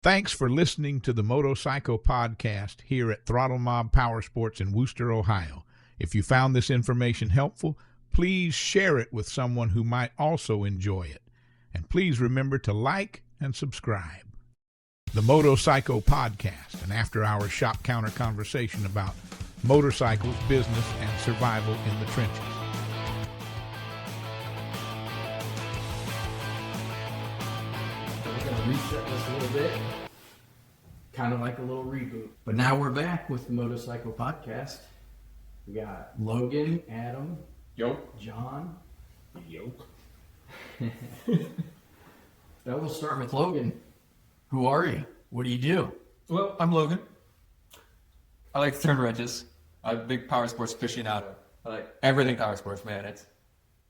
Thanks for listening to the MotoPsycho podcast here at Throttle Mob Power Sports in Wooster, Ohio. If you found this information helpful, please share it with someone who might also enjoy it. And please remember to like and subscribe. The MotoPsycho podcast, an after-hours shop counter conversation about motorcycles, business, and survival in the trenches. We're going to reset this a little bit, kind of like a little reboot. But now we're back with the MotoPsycho podcast. We got Logan, Adam, John. Now we'll start with Logan. Who are you? What do you do? Well, I'm Logan. I like to turn wrenches. I'm a big power sports aficionado. I like everything power sports, man. It's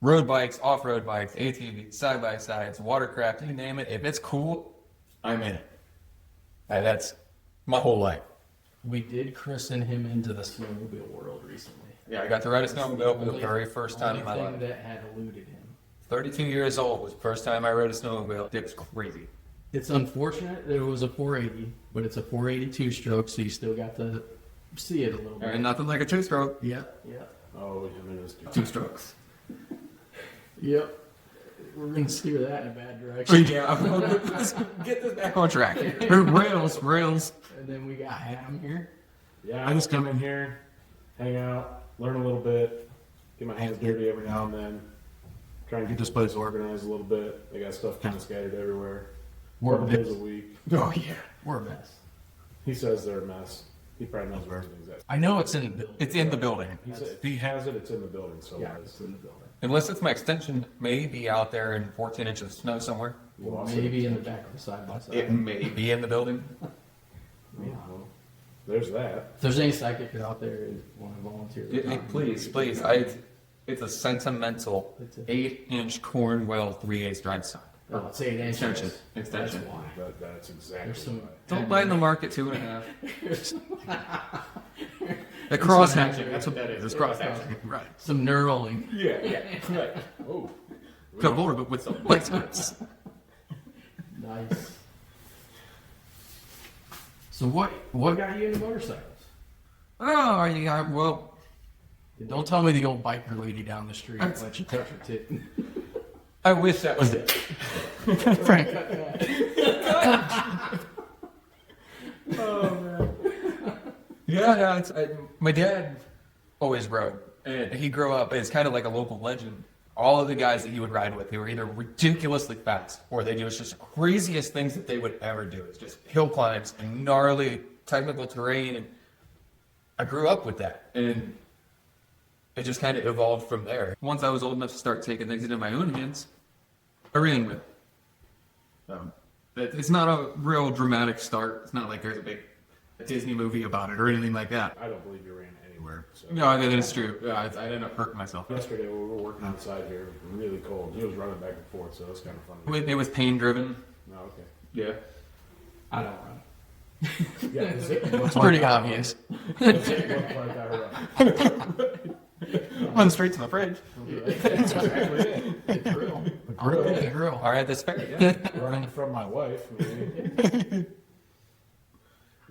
road bikes, off-road bikes, ATVs, side-by-sides, watercraft, you name it. If it's cool, I'm in it. That's my whole life. We did christen him into the snowmobile world recently. Yeah, I got to ride a snowmobile for the very first time in my life. Only thing that had eluded him. 32 years old was the first time I rode a snowmobile. It was crazy. It's unfortunate that it was a 480, but it's a 482 stroke, so you still got to see it a little bit. And nothing like a two-stroke. Yeah. Oh, I mean, it was Two strokes. Yep. We're going to steer that in a bad direction. Yeah, let's get this back on track. Rails. And then we got Adam here. I just come in here, hang out, learn a little bit, get my hands dirty every now and then, try and get this place organized a little bit. They got stuff kind of scattered everywhere. We're a 4 days a week. Oh, yeah. We're a mess. He says they're a mess. He probably knows where everything's at. I know it's in the building. It's in the building. He said if he has it, it's in the building. So Yeah, it's in the building. Unless it's my extension, may be out there in 14 inches of snow somewhere. Well, Maybe in the back of the side-by-side. It may be in the building. Yeah. well, there's that. If there's any psychic out there who want to volunteer. Please. It's a sentimental It's a- 8-inch Cornwell 3/8 drive sign. Oh, it's 8 inches. Extension. That's why. That's exactly There's some... why. Don't buy in the market 2.5. The cross hatching. That's what that is. It's cross hatching. Right. Some knurling. Yeah. Right. Oh. Come over, but with some placements. Nice. So what got you into motorcycles? Oh, yeah. Well, Don't tell me the old biker lady down the street let you touch her tit. I wish that was it. Frank. Oh man. Yeah. My dad always rode, and he grew up as kind of like a local legend. All of the guys that he would ride with, they were either ridiculously fast, or they do just the craziest things that they would ever do. It's just hill climbs and gnarly technical terrain, and I grew up with that, and it just kind of evolved from there. Once I was old enough to start taking things into my own hands, I ran with it. It's not a real dramatic start. It's not like there's a big Disney movie about it or anything like that. I don't believe you ran anywhere. So. No, that is true. Yeah, I ended up hurting myself. Yesterday we were working outside here, really cold. He was running back and forth, so it was kind of funny. It was pain driven. No, okay. Yeah. I don't run. Yeah, It's pretty obvious. Went straight to the fridge. The grill. All right, that's fair. Yeah. Running from my wife. Maybe.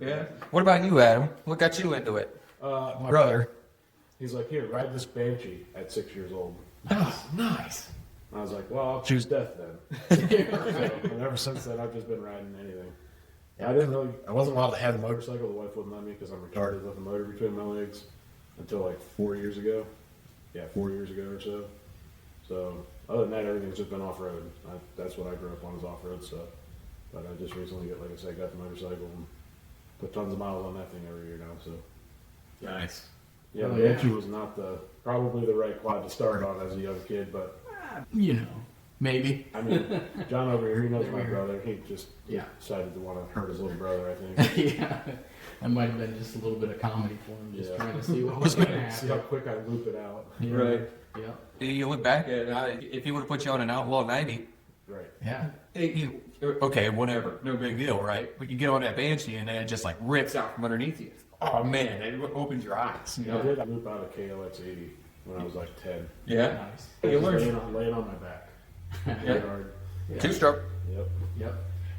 Yeah. What about you, Adam? What got you into it? My Brother. He's like, here, ride this Banshee at 6 years old. Oh, nice. And I was like, well, I'll choose death then. And ever since then, I've just been riding anything. I wasn't allowed to have a motorcycle. The wife wouldn't let me because I'm retarded with a motor between my legs until like 4 years ago. Yeah, 4 years ago or so. So other than that, everything's just been off-road. That's what I grew up on, is off-road stuff. But I just recently, like I said, got the motorcycle and put tons of miles on that thing every year now. So Nice. yeah, Oh, the yeah. Banshee was not probably the right quad to start on as a young kid, but You know, maybe. I mean, John over here, he knows my brother. He just decided to want to hurt his little brother, I think. Yeah. That might have been just a little bit of comedy for him, just Yeah. trying to see what was going to See how happen. quick I loop it out. Yeah. Right. Yeah. You look back at it, if he would have put you on an Outlaw 90, Right. Yeah. okay, whatever, no big deal, right? But you get on that Banshee and then it just like rips out from underneath you. Oh man, it opens your eyes. You I know? did loop out a KLX 80 when I was like 10. Yeah. Nice. You Just learn. laying on my back. Yeah. Hard. Yeah. Two-stroke. Yep. Yep.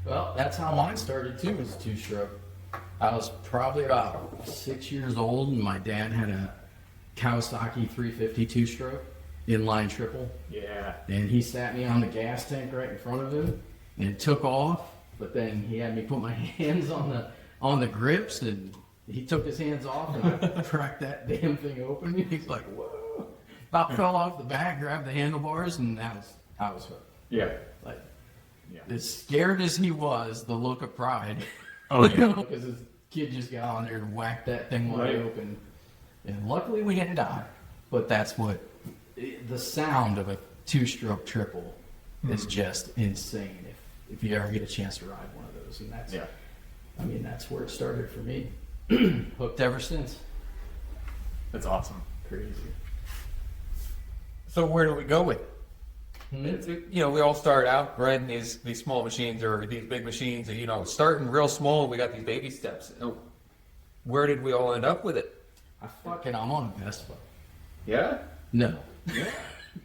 Well, that's how mine started too, was two-stroke. I was probably about 6 years old, and my dad had a Kawasaki 350 two-stroke, inline triple. Yeah. And he sat me on the gas tank right in front of him and took off, but then he had me put my hands on the grips, and he took his hands off, and I cracked that damn thing open. He's like, whoa. About fell off the back, grabbed the handlebars, and I was hooked. Yeah. Like, Yeah. as scared as he was, the look of pride. Oh, yeah. Because his kid just got on there and whacked that thing wide Right. open. And luckily we didn't die. But that's what, the sound of a two-stroke triple is just insane if you ever get a chance to ride one of those. And that's, Yeah. I mean, that's where it started for me. Hooked ever since. That's awesome. Crazy. So where do we go with it? Hmm? You know, we all start out riding these small machines or these big machines, and you know, starting real small, we got these baby steps. Where did we all end up with it? I'm on a Vespa. Yeah. No.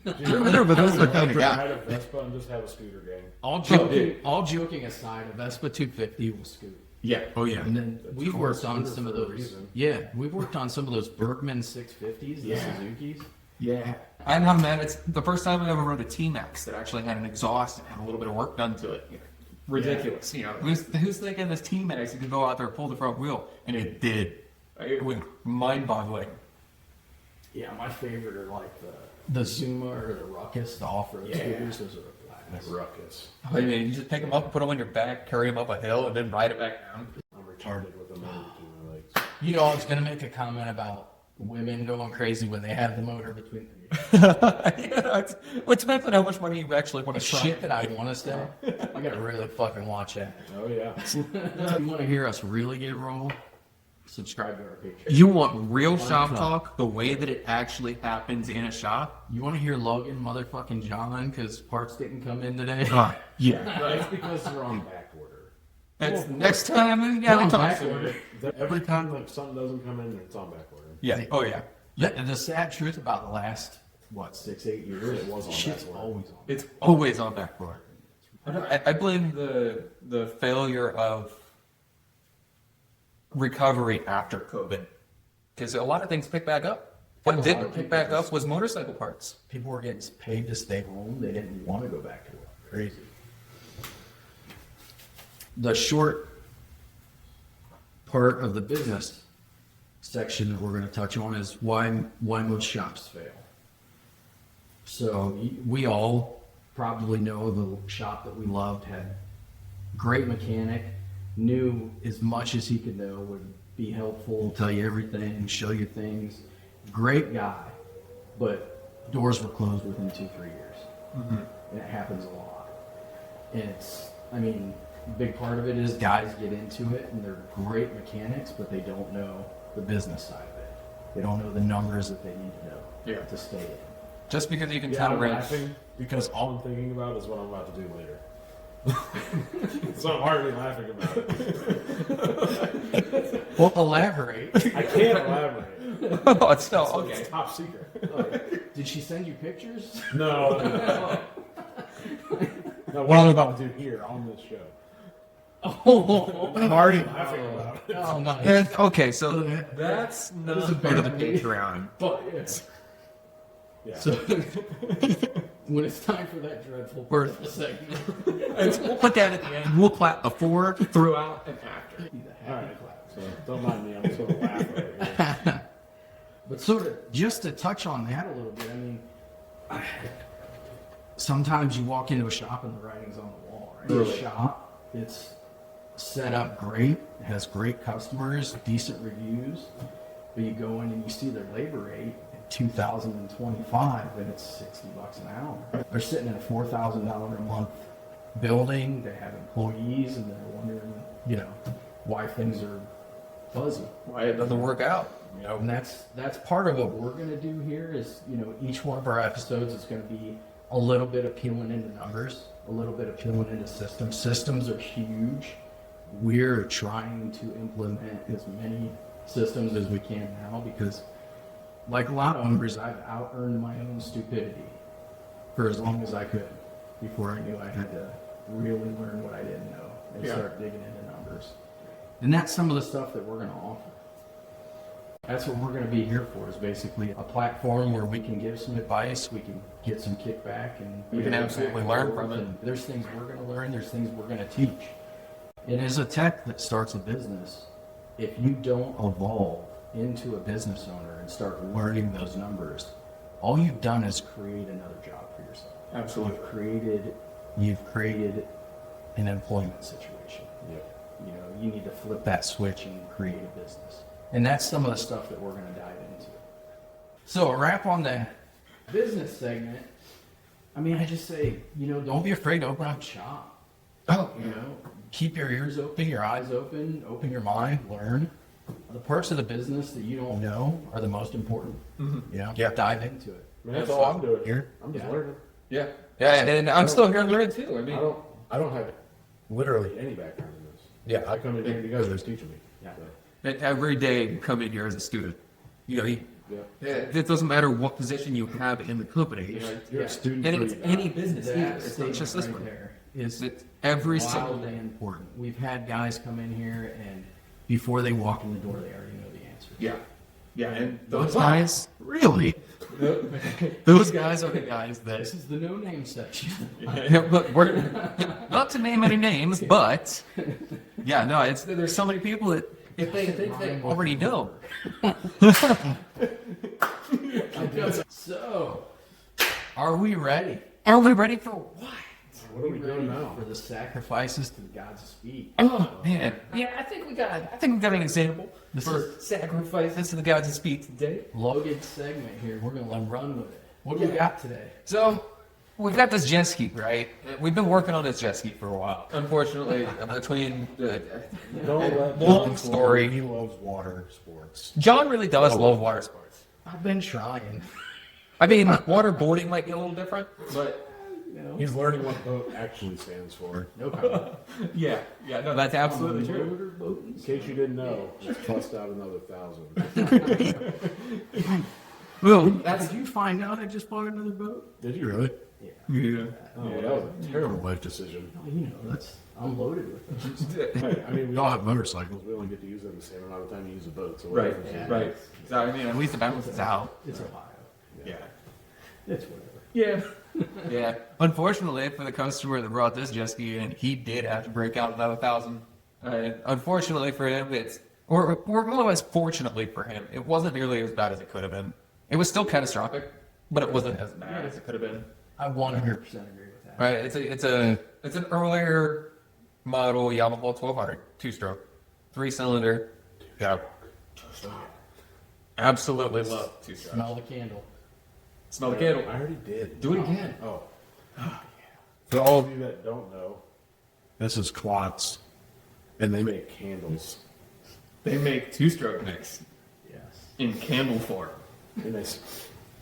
But those are kind of Ride a Vespa and just have a scooter gang. All joking aside, a Vespa 250 will scoot. Yeah. Oh yeah. And then we've worked on scooter some of for a those. reason. Yeah, we've worked on some of those Berkman 650s, the Yeah. Suzukis. Yeah. I'm not mad. It's the first time I ever rode a T-Max that actually had an exhaust and had a little bit of work done to it. Ridiculous. You know, who's thinking this T-Max could go out there and pull the front wheel? And it did. It was mind-boggling. Yeah, my favorite are like the Zuma or the Ruckus, the off-road scooters. Those are a blast. Ruckus. I mean, you just pick them up, put them on your back, carry them up a hill, and then ride it back down. I'm retarded with a motor between my legs. You know, I was going to make a comment about women going crazy when they have the motor between them. It depends on how much money you actually want The to try. shit that I want to say, I got to really fucking watch that. Oh yeah. If you want to hear us really get rolled, subscribe to our Patreon. You want real shop talk, the way that it actually happens in a shop? You want to hear Logan motherfucking John because parts didn't come in today? Yeah. That's because they're on back order. That's next time. Yeah, we'll talk. Back order. Every time like something doesn't come in, it's on back order. Yeah. Oh yeah. Yeah, and the sad truth about the last, 6-8 years, It was on shit's back order. always on. It's always on back order. I blame the failure of recovery after COVID, because a lot of things picked back up. What didn't pick back up was motorcycle parts. People were getting paid to stay home. They didn't want to go back to work. Crazy. The short part of the business section that we're going to touch on is why most shops fail. So we all probably know the shop that we loved had great mechanic, knew as much as he could know, would be helpful, tell you everything, show you things. Great guy, but doors were closed within 2-3 years. Mm-hmm. And it happens a lot. And it's, I mean, a big part of it is guys get into it and they're great mechanics, but they don't know the business side of it. They don't know the numbers that they need to know to stay in. Just because you can Yeah, tell I'm rent. laughing because all I'm thinking about is what I'm about to do later. So I'm already laughing about it. Well, elaborate. I can't elaborate. Oh, it's still So okay. It's top secret. Did she send you pictures? No. No, what I'm about to do here on this show. Oh, I'm already laughing about it. oh no. Okay, so that's not This is part of the bad. Patreon. But yes. Yeah. So when it's time for that dreadful birth segment, We'll put that at the end. We'll clap before, throughout, and after. All right. So don't mind me. I'm just gonna laugh right here. but sort of just to touch on that a little bit. I mean, sometimes you walk into a shop and the writing's on the wall. Right? Really? The shop, it's set up great, it has great customers, decent reviews, but you go in and you see their labor rate in 2025 and it's $60 an hour. They're sitting in a $4,000 a month building. They have employees and they're wondering, you know, why things are fuzzy. Why it doesn't work out. You know, and that's part of what we're going to do here is, you know, each one of our episodes is going to be a little bit of peeling into numbers, a little bit of peeling into systems. Systems are huge. We're trying to implement as many systems as we can now because, like a lot of owners, I've out-earned my own stupidity for as long as I could before I knew I had to really learn what I didn't know. and start digging into numbers. And that's some of the stuff that we're going to offer. That's what we're going to be here for, is basically a platform where we can give some advice, we can get some kickback, and We can absolutely learn from it. and there's things we're going to learn, there's things we're going to teach. And as a tech that starts a business, if you don't evolve into a business owner and start learning those numbers, all you've done is create another job for yourself. Absolutely. You've created an employment situation. Yeah. You know, you need to flip that switch and create a business. And that's some of the stuff that we're going to dive into. So a wrap on the business segment. I mean, I just say, you know, don't be afraid to open up shop. Oh, You know, keep your ears open, your eyes open your mind, learn. The parts of the business that you don't know are the most important. You know, dive into it. Man, that's all I'm doing Here? I'm just Yeah. learning. yeah. Yeah, and I'm still here learning too. I mean, I don't have literally any background in this. Yeah. I come in here, you guys are just teaching me. Yeah. So, every day you come in here as a student. You know, yeah. it doesn't matter what position you have in the company. You're Yeah. a student. And for it's you. any business either. That It's not statement just this right one. there is It's every single wildly day. important. We've had guys come in here and before they walk in the door, they already know the answer. Yeah. Yeah, and those guys, really? Those guys are the guys that. This is the no-name section. Yeah, but we're not to name any names, but yeah, no, there's so many people that if they think they already know. So, are we ready? Are we ready for what? What are we doing now? For the sacrifices to God's feet. Oh man, yeah, I think we got an example for sacrifices to the gods of speed today. Logan's segment here. We're going to run with it. What do we got today? So we've got this jet ski, right? We've been working on this jet ski for a while. Unfortunately, between Don't let long John story. He loves water sports. John really does love water sports. I've been trying. I mean, waterboarding might be a little different, but You know, He's learning what boat actually stands for. no problem. yeah, no, that's absolutely true. Motor boating. In case you didn't know, just bust out another 1,000. Well, Did you find out I just bought another boat? Did you really? Yeah. yeah. Oh, that was a terrible life decision. Well, you know, I'm loaded with them. Hey, I mean, we all have motorcycles. We only get to use them the same amount of time you use a boat. So what Right, difference does it right. So I mean, at least the balance is out. It's Ohio. Yeah. It's whatever. Yeah. Yeah. Unfortunately, for the customer that brought this jet ski in, he did have to break out another 1,000. Unfortunately for him, or otherwise fortunately for him, it wasn't nearly as bad as it could have been. It was still catastrophic, but it wasn't as bad as it could have been. I 100% agree with that. Right? It's an earlier model Yamaha 1200 2-stroke, 3-cylinder. Yeah. Absolutely love 2-stroke. Smell the candle. Smell the candle. I already did. Do it again. Oh. For all of you that don't know, this is Klotz, and they make candles. They make 2-stroke mix Yes. in candle form. And they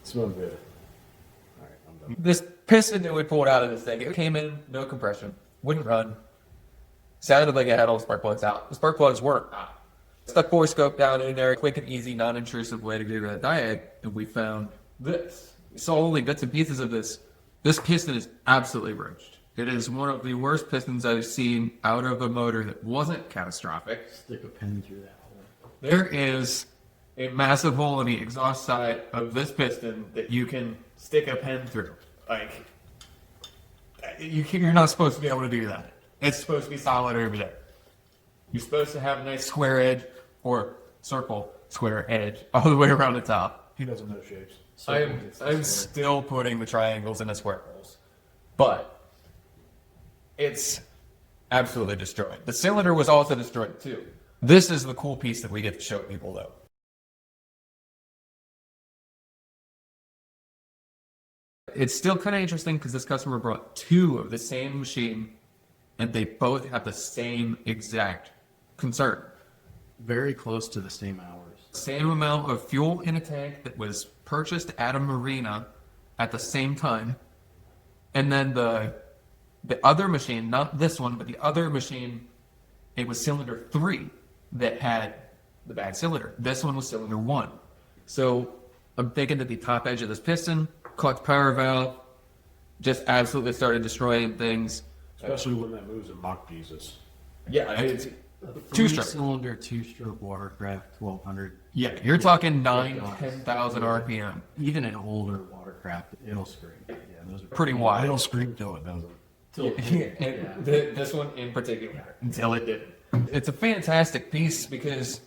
smell good. All right, I'm done. This piston that we pulled out of this thing, it came in, no compression, wouldn't run. Sounded like it had all the spark plugs out. The spark plugs weren't out. Stuck bore scope down in there, quick and easy, non-intrusive way to do that diag, and we found this. We saw only bits and pieces of this. This piston is absolutely roached. It is one of the worst pistons I've seen out of a motor that wasn't catastrophic. Stick a pin through that hole. There is a massive hole in the exhaust side of this piston that you can stick a pen through. Like, you're not supposed to be able to do that. It's supposed to be solid over there. You're supposed to have a nice square edge or circle square edge all the way around the top. He doesn't know shapes. I'm still putting the triangles in the square holes, but it's absolutely destroyed. The cylinder was also destroyed too. This is the cool piece that we get to show people though. It's still kind of interesting because this customer brought 2 of the same machine and they both have the same exact concern. Very close to the same hours. Same amount of fuel in a tank that was purchased at a marina at the same time. And then the other machine, not this one, but the other machine, it was cylinder 3 that had the bad cylinder. This one was cylinder 1. So I'm thinking that the top edge of this piston, clutch power valve, just absolutely started destroying things. Especially when that moves in Mock Jesus. Yeah, it's Two two-stroke. cylinder, two-stroke watercraft, 1200. Yeah, you're talking 10,000 RPM. Even an older watercraft, it'll scream. Yeah, those are Pretty wild. It'll scream till it doesn't. And this one in particular, until it did. It's a fantastic piece because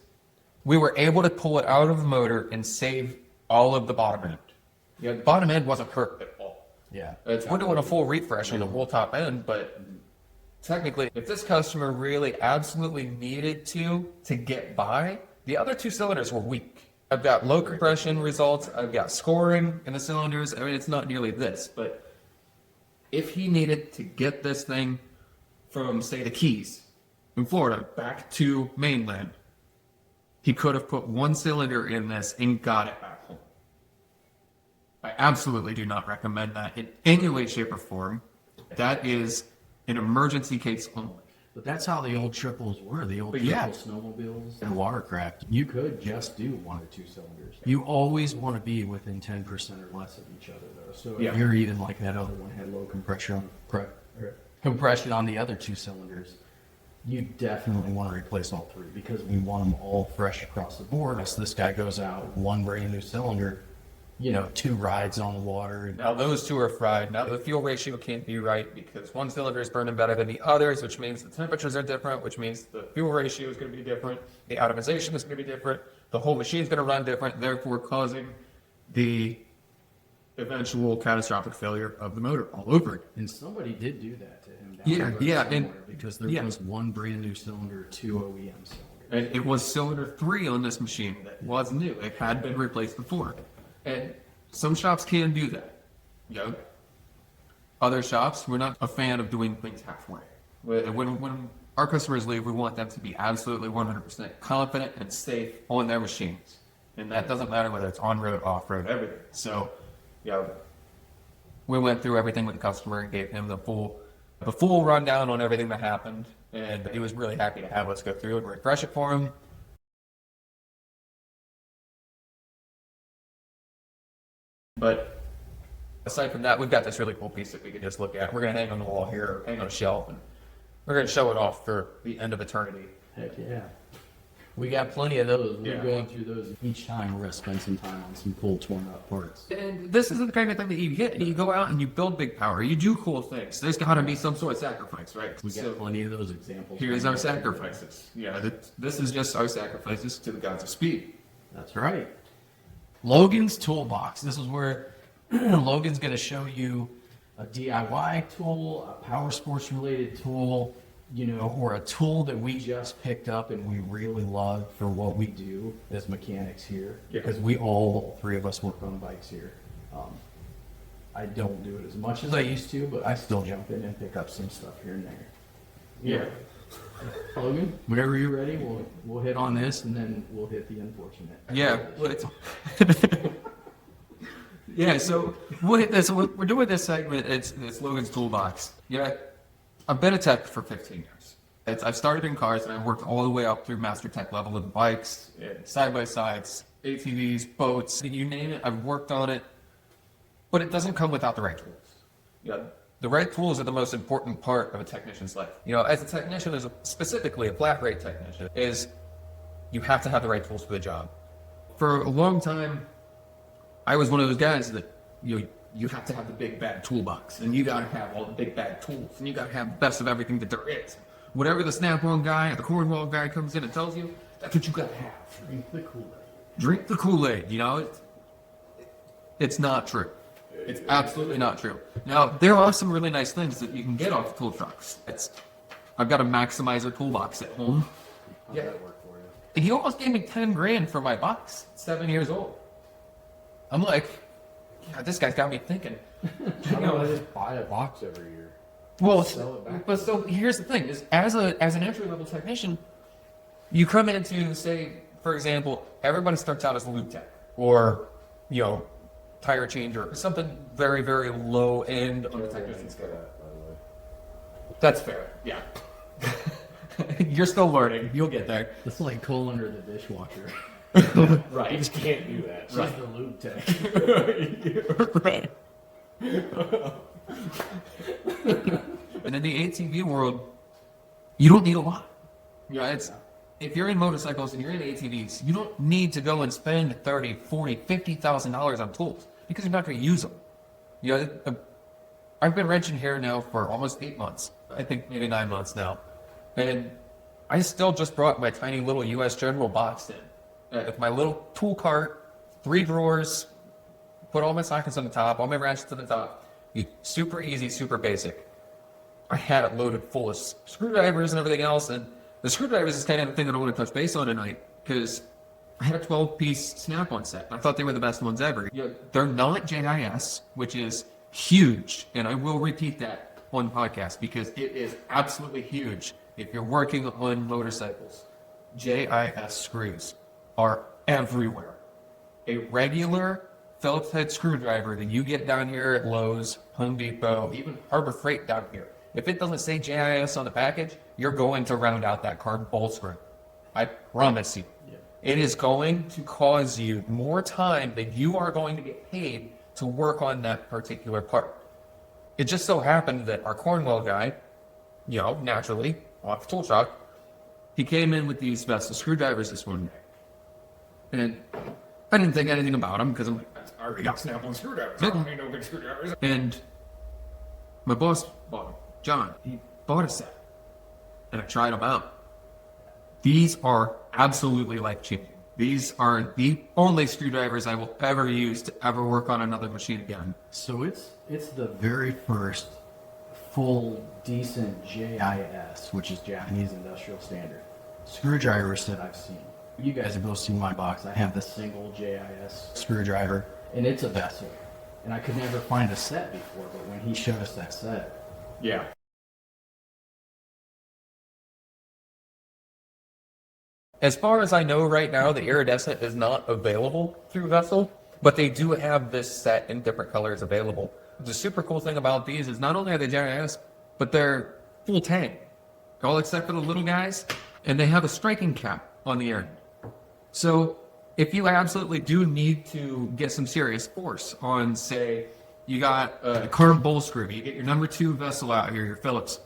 we were able to pull it out of the motor and save all of the bottom end. Yeah, the bottom end wasn't hurt at all. Yeah. We're doing a full refresh on the whole top end, but technically, if this customer really absolutely needed to get by, the other two cylinders were weak. I've got low compression results. I've got scoring in the cylinders. I mean, it's not nearly this, but if he needed to get this thing from, say, the Keys in Florida back to mainland, he could have put one cylinder in this and got it back home. I absolutely do not recommend that in any way, shape, or form. That is an emergency case only. But that's how the old triples were. The old But triple yeah. snowmobiles and watercraft. You could just do one or two cylinders. You always want to be within 10% or less of each other, though. So Yeah. if you're even like that other one had low compression on the other two cylinders, you definitely want to replace all three because we want them all fresh across the board. So this guy goes out, one brand new cylinder, two rides on the water. Now those two are fried. Now the fuel ratio can't be right because one cylinder is burning better than the others, which means the temperatures are different, which means the fuel ratio is going to be different, the atomization is going to be different, the whole machine is going to run different, therefore causing the eventual catastrophic failure of the motor all over again. And somebody did do that to him. Yeah, the road yeah, somewhere, and- because there yeah. was one brand new cylinder, two OEM cylinders. And it was cylinder 3 on this machine that was new. It had been replaced before. And some shops can do that. Other shops, we're not a fan of doing things halfway. When our customers leave, we want them to be absolutely 100% confident and safe on their machines. And that doesn't matter whether it's on-road, off-road, everything. So, we went through everything with the customer and gave him the full rundown on everything that happened. And he was really happy to have us go through and refresh it for him. But aside from that, we've got this really cool piece that we can just look at. We're going to hang on the wall here, hang on a shelf, and we're going to show it off for the end of eternity. Heck yeah. We got plenty of those. We're Yeah. going through those each time. We're going to spend some time on some cool torn up parts. And this is the kind of thing that you get. You go out and you build big power. You do cool things. There's got to be some sort of sacrifice, right? We got plenty of those examples. Here's our sacrifices. This is just our sacrifices to the gods of speed. That's right. Logan's Toolbox. This is where Logan's going to show you a DIY tool, a power sports related tool, or a tool that we just picked up and we really love for what we do as mechanics here. Yeah. Because all three of us work on bikes here. I don't do it as much as I used to, but I still jump in and pick up some stuff here and there. Yeah. Logan, whenever you're ready, we'll hit on this and then we'll hit the unfortunate. Yeah. Yeah, so we'll hit this. We're doing this segment. It's Logan's Toolbox. I've been a tech for 15 years. I've started in cars and I've worked all the way up through master tech level in bikes, side-by-sides, ATVs, boats, you name it, I've worked on it. But it doesn't come without the right tools. The right tools are the most important part of a technician's life. As a technician, specifically a flat rate technician, you have to have the right tools for the job. For a long time, I was one of those guys that you have to have the big bad toolbox, and you got to have all the big bad tools, and you got to have the best of everything that there is. Whatever the Snap-on guy or the Cornwall guy comes in and tells you, that's what you got to have. Drink the Kool-Aid. Drink the Kool-Aid. It's not true. It's absolutely not true. Now, there are some really nice things that you can get off tool trucks. I've got a Maximizer toolbox at home. How'd that work for you? He almost gave me 10 grand for my box. 7 years old. I'm like, this guy's got me thinking. Why don't I just buy a box every year? Well, Sell it back. but so here's the thing: is as an entry level technician, you come into, say, for example, everybody starts out as a lube tech or tire changer or something very, very low end on the technician scale. By the way. That's fair. Yeah. You're still learning. You'll get there. It's like coal under the dishwasher. Right. You just can't do that. She's the lube tech. Right. And in the ATV world, You don't need a lot. Yeah, it's if you're in motorcycles and you're in ATVs, you don't need to go and spend $30,000, $40,000, $50,000 on tools because you're not going to use them. You know, I've been wrenching here now for almost 8 months. I think maybe 9 months now, and I still just brought my tiny little U.S. General box in with my little tool cart, 3 drawers, put all my sockets on the top, all my ratchets on the top. Super easy, super basic. I had it loaded full of screwdrivers and everything else, and the screwdrivers is kind of the thing that I want to touch base on tonight, because I had a 12-piece snap-on set. I thought they were the best ones ever. Yeah, they're not JIS, which is huge, and I will repeat that on the podcast, because it is absolutely huge if you're working on motorcycles. JIS screws are everywhere. A regular Phillips head screwdriver that you get down here at Lowe's, Home Depot, even Harbor Freight down here, if it doesn't say JIS on the package, you're going to round out that carbon bolt screw. I promise you. Yeah. It is going to cause you more time than you are going to get paid to work on that particular part. It just so happened that our Cornwell guy, you know, naturally, off the tool shop, he came in with these Vestal screwdrivers this morning. And I didn't think anything about them because I'm like, I already got snap-on screwdrivers. I don't need no big screwdrivers. And my boss bought them. John, he bought a set. And I tried them out. These are absolutely life-changing. These are the only screwdrivers I will ever use to ever work on another machine again. So it's the very first full, decent JIS, which is Japanese Industrial Standard, screwdriver set I've seen. You guys have both seen my box. I have the single JIS screwdriver, and it's a vessel. And I could never find a set before, but when he showed us that set, yeah. As far as I know right now, the iridescent is not available through Vestal, but they do have this set in different colors available. The super cool thing about these is not only are they JIS, but they're full tank, all except for the little guys, and they have a striking cap on the end. So if you absolutely do need to get some serious force on, say, you got a carbon bowl screw, you get your number 2 Vestal out here, your Phillips,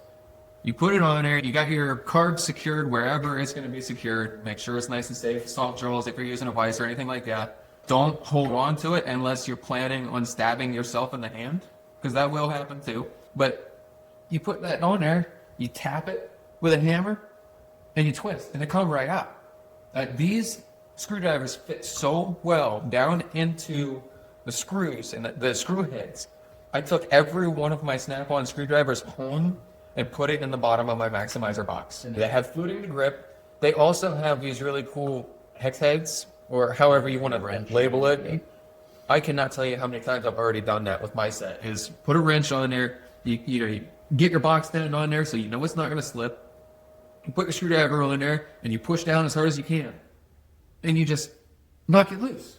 you put it on there, you got your carb secured wherever it's going to be secured, make sure it's nice and safe, soft drills if you're using a vise or anything like that. Don't hold on to it unless you're planning on stabbing yourself in the hand, because that will happen too. But you put that on there, you tap it with a hammer, and you twist, and they come right out. These screwdrivers fit so well down into the screws and the screw heads. I took every one of my snap-on screwdrivers home and put it in the bottom of my Maximizer box. They have fluting to grip. They also have these really cool hex heads, or however you want to label it. I cannot tell you how many times I've already done that with my set, is put a wrench on there, you get your box stand on there so you know it's not going to slip. You put your screwdriver on there, and you push down as hard as you can. And you just knock it loose.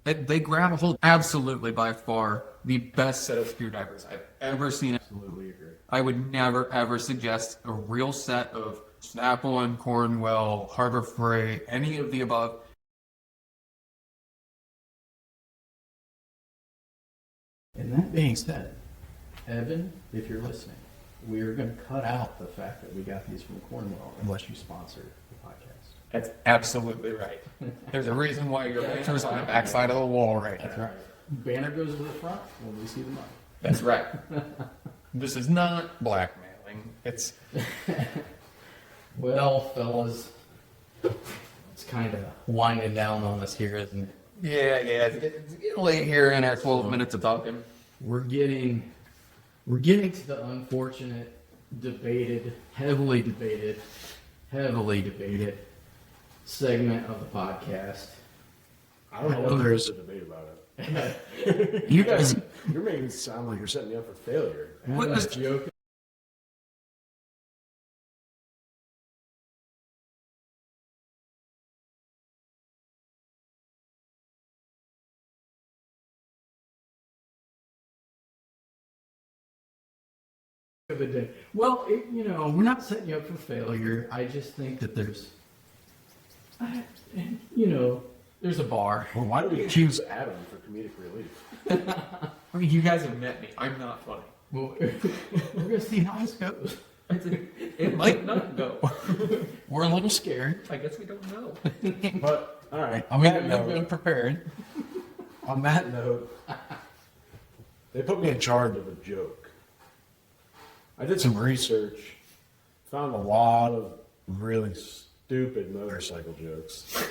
They grab a hold. Absolutely, by far, the best set of screwdrivers I've ever seen. absolutely agree. I would never, ever suggest a real set of Snap-on, Cornwell, Harbor Freight, any of the above. And that being said, Evan, if you're listening, we're going to cut out the fact that we got these from Cornwell unless you sponsor the podcast. That's absolutely right. There's a reason why your picture's on the backside of the wall right now. That's right. Banner goes to the front when we see the money. That's right. This is not blackmailing. It's Well, fellas, it's kind of winding down on us here, isn't it? yeah. It's getting late here in our 12 minutes of talking. We're getting to the unfortunate, heavily debated segment of the podcast. I don't know what there is to debate about it. You guys, You're making it sound like you're setting me up for failure. what was joking? Of the day. Well, we're not setting you up for failure. I just think that there's a bar. Well, why do we choose Adam for comedic relief? I mean, you guys have met me. I'm not funny. Well, we're gonna see how this goes. It might not go. We're a little scared. I guess we don't know. But all right. I mean, we've been prepared. On that note, they put me in charge of a joke. I did some research, found a lot of really stupid motorcycle jokes.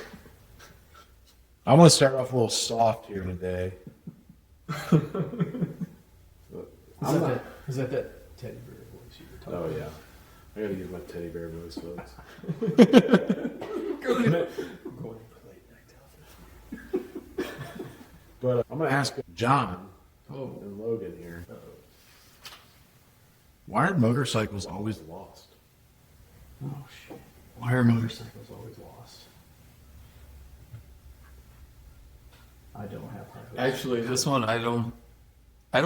I'm going to start off a little soft here today. Is that that teddy bear voice you were talking Oh, about? yeah. I got to use my teddy bear voice, folks. Going to play night. But I'm going to ask John Oh. and Logan here. Why are motorcycles always lost? Oh, shit. Why are motorcycles always lost? I don't have that. Actually, this one I don't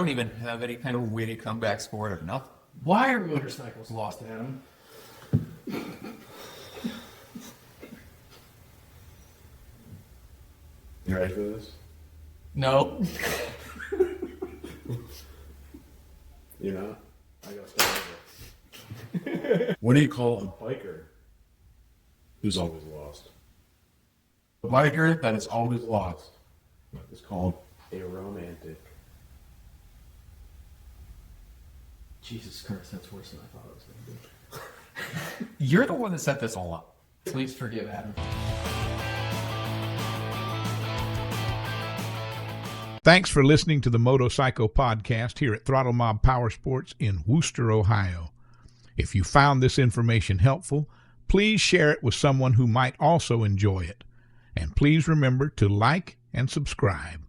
even have any kind of witty comebacks for it or nothing. Why are motorcycles lost, Adam? You ready for this? No. You know? I got to start with it. What do you call a biker who's always lost? A biker that is always lost is called a romantic. Jesus Christ, that's worse than I thought it was going to be. You're the one that set this all up. Please forgive Adam. Thanks for listening to the MotoPsycho podcast here at Throttle Mob Power Sports in Wooster, Ohio. If you found this information helpful, please share it with someone who might also enjoy it. And please remember to like and subscribe.